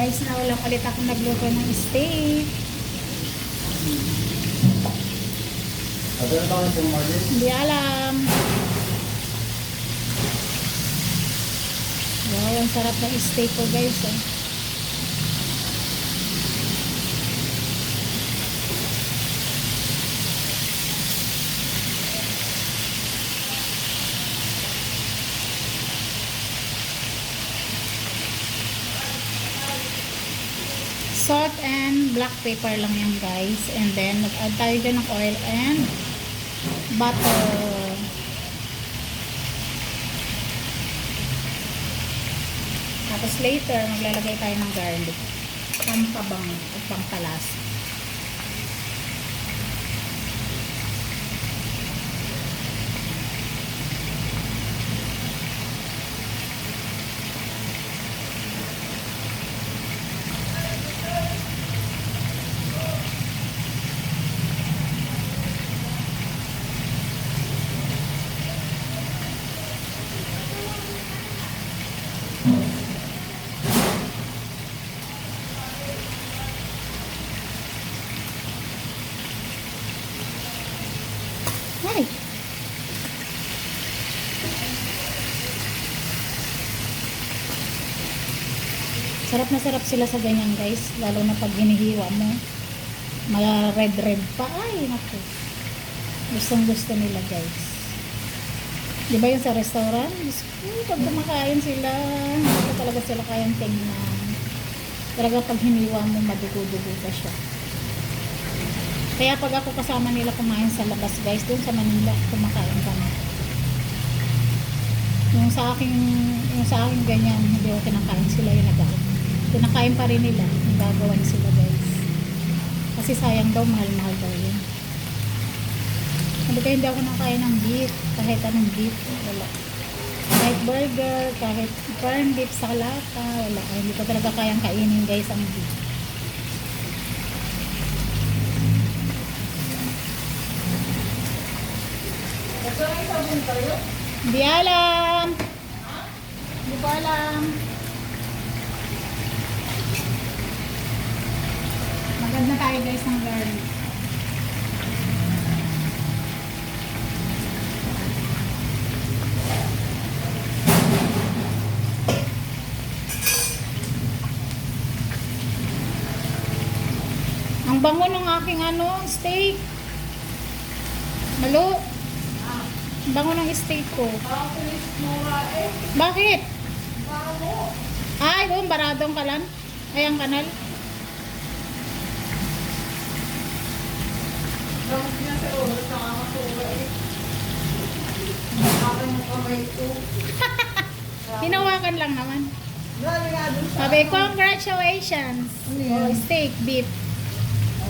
guys, na ulang ulit ako nagluto ng steak. Ano ba ang sumarili? Hindi alam. Wow, ang sarap ng steak ko guys. Eh. Salt and black pepper lang yan guys. And then, nag-add tayo dyan ng oil and butter. Tapos later, maglalagay tayo ng garlic. Pampabang at pampalas. Ay! Sarap na sarap sila sa ganyan guys. Lalo na pag hinihiwa mo. Mala red pa. Ay, naku. Gustong gusto nila guys. Di ba yung sa restaurant? Pag kumakain sila, hindi ko talaga sila kayang tingnan. Talaga pag hiniwa mo, madugo-dugo pa siya. Kaya pag ako kasama nila kumain sa labas guys, doon sa Manila, kumakain kami. Yung sa akin ganyan, hindi ako kinakain, sila yung nag-ain. Kinakain pa rin nila, nagagawan sila guys. Kasi sayang daw, mahal-mahal daw yun. Hindi ako nakain ng beef, kahit anong beef, wala. Kahit burger, kahit corn beef sa lata, wala. Ay, hindi ko talaga kayang kainin guys ang beef. Hindi alam. Hindi ko alam. Maganda tayo guys ng garlic. Ang bango ng aking steak. Malo. Bango ng steak ko. Bakit? Ay, doon, baradong kalan. Ay, ang kanal. Hinawakan lang naman. Sabi, congratulations. Oh, steak, beef.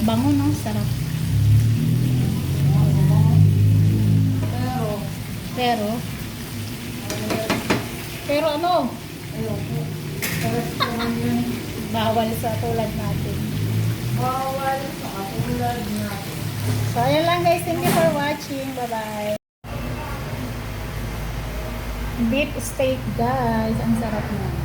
Bango, no? Sarap. Pero ano? Bawal sa tulad natin. Bawal sa tulad natin. So, ayan lang guys. Thank you for watching. Bye-bye. Beef steak guys. Ang sarap na.